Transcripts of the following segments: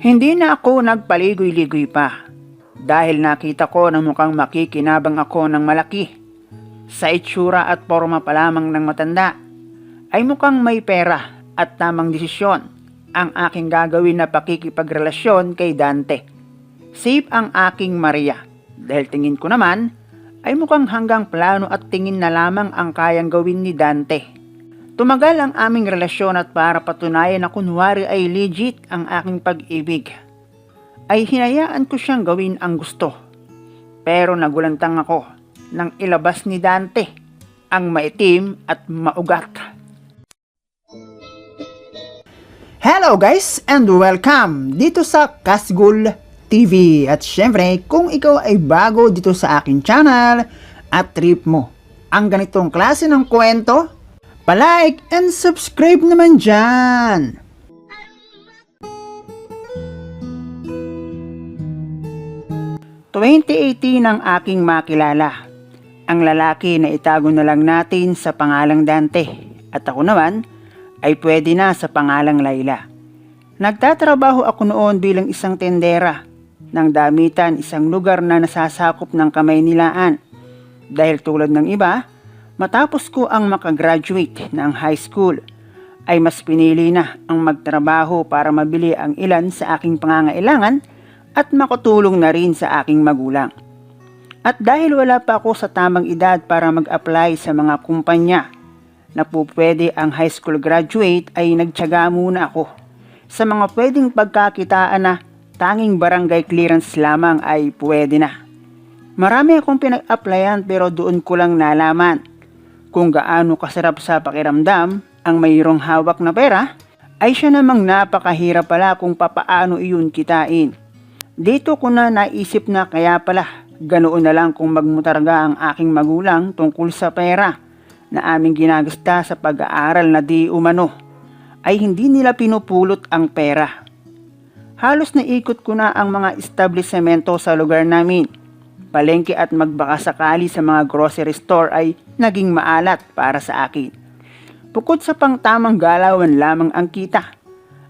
Hindi na ako nagpaligoy-ligoy pa dahil nakita ko na mukhang makikinabang ako ng malaki. Sa itsura at forma pa lamang ng matanda ay mukhang may pera at tamang desisyon ang aking gagawin na pakikipagrelasyon kay Dante. Safe ang aking Maria dahil tingin ko naman ay mukhang hanggang plano at tingin na lamang ang kayang gawin ni Dante. Tumagal ang aming relasyon at para patunayan na kunwari ay legit ang aking pag-ibig, ay hinayaan ko siyang gawin ang gusto. Pero nagulantang ako nang ilabas ni Dante ang maitim at maugat. Hello guys and welcome dito sa Kasgul TV. At syempre kung ikaw ay bago dito sa aking channel at trip mo ang ganitong klase ng kwento, palike and subscribe naman dyan. ...2018 ang aking makilala. Ang lalaki na itago na lang natin sa pangalang Dante. At ako naman ay pwede na sa pangalang Layla. Nagtatrabaho ako noon bilang isang tendera ng damitan, isang lugar na nasasakop ng Kamaynilaan. Dahil tulad ng iba, matapos ko ang makagraduate ng high school, ay mas pinili na ang magtrabaho para mabili ang ilan sa aking pangangailangan at makatulong na rin sa aking magulang. At dahil wala pa ako sa tamang edad para mag-apply sa mga kumpanya na pupwede ang high school graduate, ay nagtiyaga muna ako sa mga pwedeng pagkakitaan na tanging barangay clearance lamang ay pwede na. Marami akong pinag-applyan pero doon ko lang nalaman kung gaano kasarap sa pakiramdam ang mayroong hawak na pera, ay siya namang napakahirap pala kung papaano iyon kitain. Dito ko na naisip na kaya pala ganoon na lang kung magmutarga ang aking magulang tungkol sa pera na aming ginagasta sa pag-aaral na di umano ay hindi nila pinupulot ang pera. Halos naikot ko na ang mga establishmento sa lugar namin. Palengke at magbakasakali sa mga grocery store ay naging maalat para sa akin. Bukod sa pangtamang galawan lamang ang kita,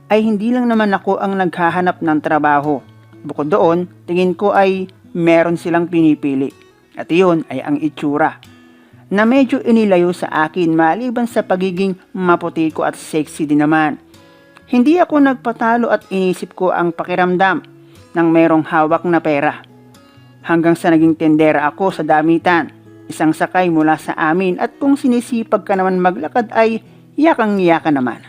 ay hindi lang naman ako ang naghahanap ng trabaho. Bukod doon, tingin ko ay meron silang pinipili. At iyon ay ang itsura, na medyo inilayo sa akin maliban sa pagiging maputi ko at sexy din naman. Hindi ako nagpatalo at inisip ko ang pakiramdam ng merong hawak na pera. Hanggang sa naging tendera ako sa damitan, isang sakay mula sa amin, at kung sinisipag ka naman maglakad ay yakang-yaka naman.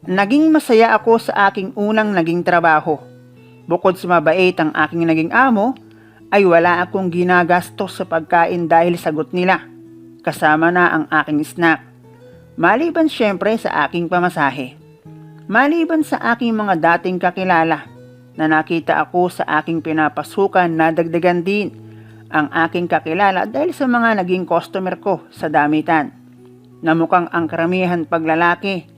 Naging masaya ako sa aking unang naging trabaho. Bukod sa mabait ang aking naging amo, ay wala akong ginagastos sa pagkain dahil sagot nila, kasama na ang aking snack. Maliban syempre sa aking pamasahe. Maliban sa aking mga dating kakilala, na nakita ako sa aking pinapasukan na dagdagan din ang aking kakilala dahil sa mga naging customer ko sa damitan, na mukhang ang karamihan paglalaki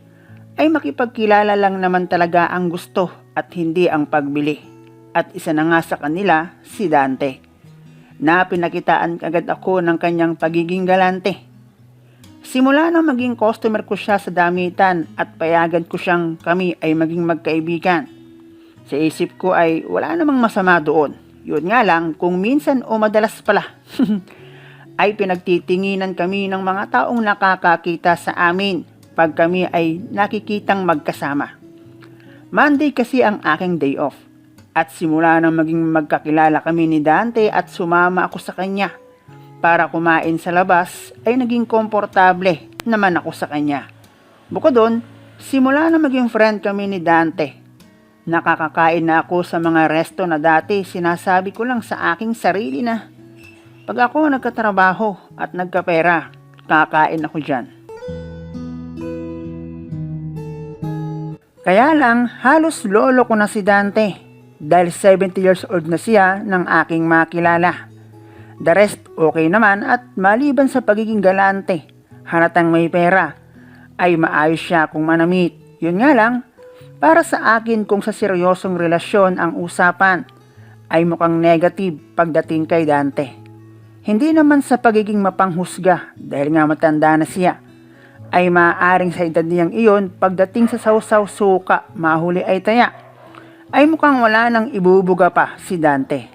ay makipagkilala lang naman talaga ang gusto at hindi ang pagbili. At isa na nga sa kanila si Dante, na pinakitaan kagad ako ng kanyang pagiging galante. Simula nang maging customer ko siya sa damitan at payagan ko siyang kami ay maging magkaibigan, sa isip ko ay wala namang masama doon. Yun nga lang kung minsan o madalas pala ay pinagtitinginan kami ng mga taong nakakakita sa amin pag kami ay nakikitang magkasama. Monday kasi ang aking day off, at simula nang maging magkakilala kami ni Dante at sumama ako sa kanya para kumain sa labas, ay naging komportable naman ako sa kanya. Bukod doon, simula nang maging friend kami ni Dante, nakakakain na ako sa mga resto na dati sinasabi ko lang sa aking sarili na pag ako nagkatrabaho at nagkapera, kakain ako dyan. Kaya lang, halos lolo ko na si Dante dahil 70 years old na siya ng aking makilala. The rest okay naman, at maliban sa pagiging galante, halatang may pera, ay maayos siya kung manamit. Yun nga lang, para sa akin kung sa seryosong relasyon ang usapan, ay mukhang negative pagdating kay Dante. Hindi naman sa pagiging mapanghusga dahil nga matanda na siya, ay maaaring sa edad niyang iyon pagdating sa sawsaw suka mahuli ay taya, ay mukhang wala nang ibubuga pa si Dante.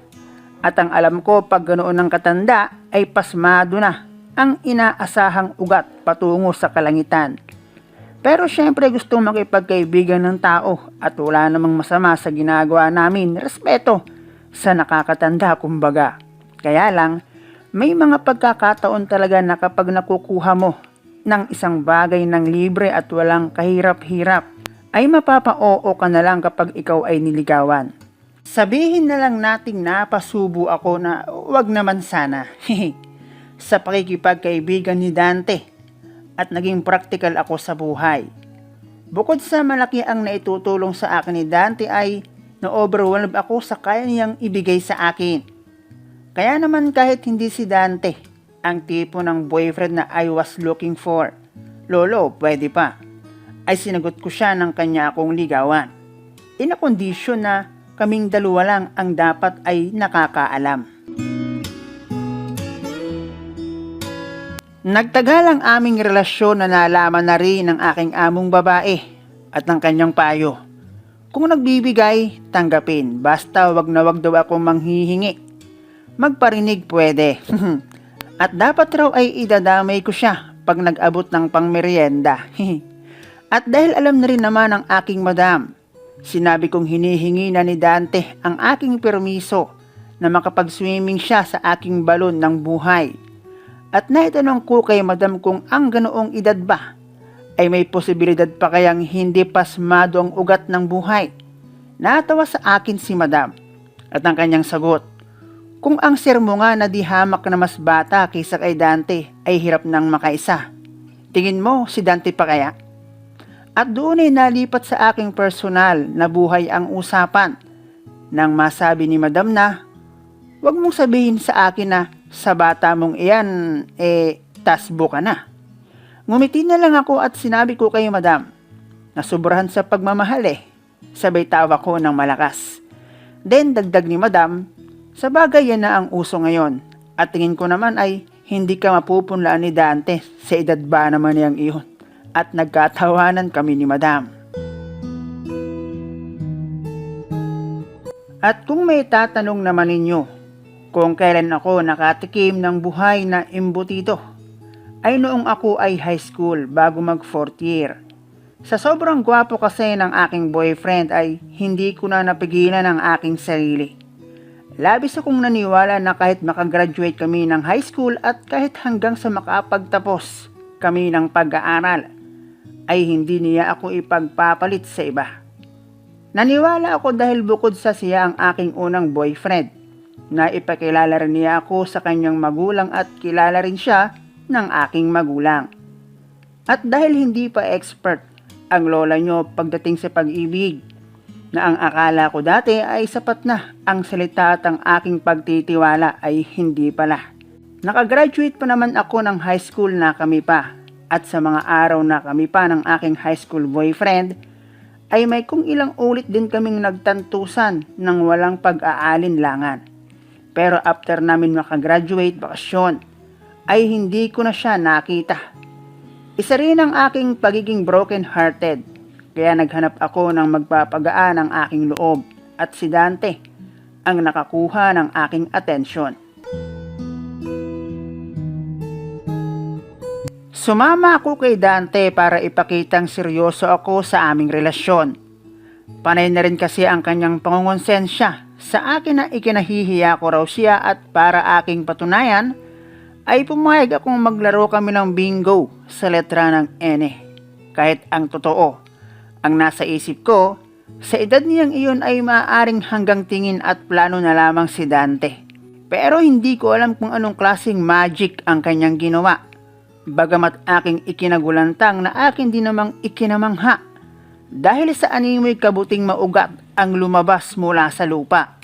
At ang alam ko pag ganoon ng katanda ay pasmado na ang inaasahang ugat patungo sa kalangitan. Pero syempre gustong makipagkaibigan ng tao at wala namang masama sa ginagawa namin, respeto sa nakakatanda kumbaga. Kaya lang, may mga pagkakataon talaga na kapag nakukuha mo ng isang bagay ng libre at walang kahirap-hirap, ay mapapa-oo ka na lang kapag ikaw ay niligawan. Sabihin na lang nating napasubo ako na wag naman sana sa pakikipagkaibigan ni Dante at naging practical ako sa buhay. Bukod sa malaki ang naitutulong sa akin ni Dante ay na-overwhelmed ako sa kaya niyang ibigay sa akin. Kaya naman kahit hindi si Dante ang tipo ng boyfriend na I was looking for, lolo pwede pa, ay sinagot ko siya ng kanya akong ligawan. In a condition na kaming dalawa lang ang dapat ay nakakaalam. Nagtagal ang aming relasyon na nalaman na rin ng aking among babae at ng kanyang payo. Kung nagbibigay, tanggapin, basta wag na wag daw ako manghihingi. Magparinig pwede. At dapat raw ay idadamay ko siya pag nag-abot ng pangmeryenda. At dahil alam na rin naman ng aking madam, sinabi kong hinihingi na ni Dante ang aking permiso na makapag-swimming siya sa aking balon ng buhay. At naitanong ko kay madam kung ang ganoong edad ba ay may posibilidad pa kayang hindi pasmado ang ugat ng buhay. Natawa sa akin si madam at ang kanyang sagot, kung ang sermo nga na di hamak na mas bata kaysa kay Dante ay hirap nang makaisa, tingin mo si Dante pa kaya? At doon ay nalipat sa aking personal na buhay ang usapan nang masabi ni madam na, wag mong sabihin sa akin na sa bata mong iyan, tasbo ka na. Ngumiti na lang ako at sinabi ko kay madam, nasubrahan sa pagmamahal Sabay tawa ko ng malakas. Then dagdag ni madam, sa bagay yan na ang uso ngayon. At tingin ko naman ay hindi ka mapupunlaan ni Dante, sa edad ba naman niyang iyon. At nagkatawanan kami ni madam. At kung may tatanong naman ninyo, kung kailan ako nakatikim ng buhay na embutido, ay noong ako ay high school bago mag 4th year. Sa sobrang gwapo kasi ng aking boyfriend ay hindi ko na napigilan ang aking sarili. Labis akong naniwala na kahit makagraduate kami ng high school at kahit hanggang sa makapagtapos kami ng pag-aaral, ay hindi niya ako ipagpapalit sa iba. Naniwala ako dahil bukod sa siya ang aking unang boyfriend, na ipakilala rin niya ako sa kanyang magulang at kilala rin siya ng aking magulang. At dahil hindi pa expert ang lola nyo pagdating sa pag-ibig, na ang akala ko dati ay sapat na ang salita at ang aking pagtitiwala ay hindi pala. Nakagraduate pa naman ako ng high school na kami pa, at sa mga araw na kami pa ng aking high school boyfriend, ay may kung ilang ulit din kaming nagtantusan ng walang pag-aalinlangan. Pero after namin makagraduate bakasyon, ay hindi ko na siya nakita. Isa rin ang aking pagiging broken-hearted, kaya naghanap ako ng magpapagaan ng aking loob at si Dante ang nakakuha ng aking atensyon. Sumama ako kay Dante para ipakitang seryoso ako sa aming relasyon. Panay na rin kasi ang kanyang pangungonsensya sa akin na ikinahihiya ko raw siya at para aking patunayan ay pumayag akong maglaro kami ng bingo sa letra ng N. Kahit ang totoo, ang nasa isip ko, sa edad niyang iyon ay maaaring hanggang tingin at plano na lamang si Dante. Pero hindi ko alam kung anong klaseng magic ang kanyang ginawa. Bagamat aking ikinagulantang na akin din namang ikinamangha. Dahil sa animoy kabuting maugat ang lumabas mula sa lupa.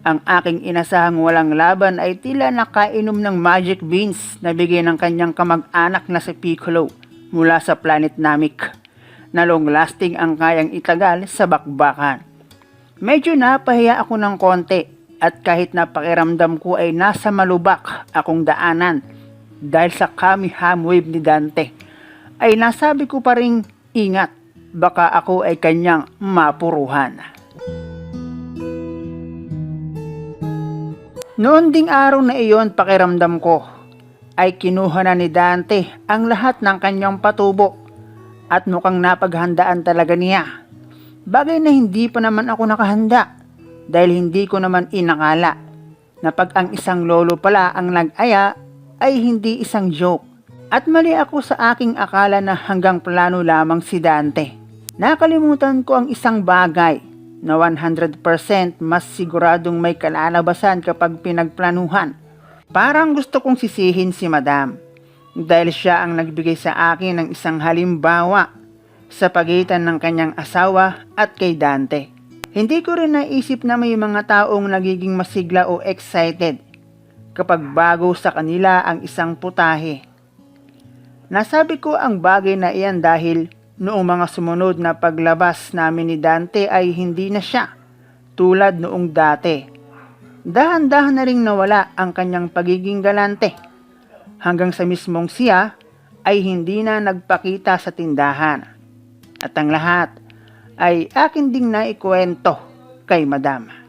Ang aking inasahang walang laban ay tila nakainom ng magic beans na bigay ng kanyang kamag-anak na si Piccolo mula sa planet Namek, na long-lasting ang kayang itagal sa bakbakan. Medyo napahiya ako ng konti at kahit napakiramdam ko ay nasa malubak akong daanan dahil sa kamiham wave ni Dante, ay nasabi ko pa ring ingat, baka ako ay kanyang mapuruhan. Noon ding araw na iyon, pakiramdam ko ay kinuha na ni Dante ang lahat ng kanyang patubo at mukhang napaghandaan talaga niya. Bagay na hindi pa naman ako nakahanda dahil hindi ko naman inakala na pag ang isang lolo pala ang nag-aya ay hindi isang joke. At mali ako sa aking akala na hanggang plano lamang si Dante. Nakalimutan ko ang isang bagay na 100% mas siguradong may kalalabasan kapag pinagplanuhan. Parang gusto kong sisihin si Madam dahil siya ang nagbigay sa akin ng isang halimbawa sa pagitan ng kanyang asawa at kay Dante. Hindi ko rin naisip na may mga taong nagiging masigla o excited kapag bago sa kanila ang isang putahe. Nasabi ko ang bagay na iyan dahil noong mga sumunod na paglabas namin ni Dante ay hindi na siya tulad noong dati. Dahan-dahan na ring nawala ang kanyang pagiging galante hanggang sa mismong siya ay hindi na nagpakita sa tindahan. At ang lahat ay akin ding naikwento kay Madam.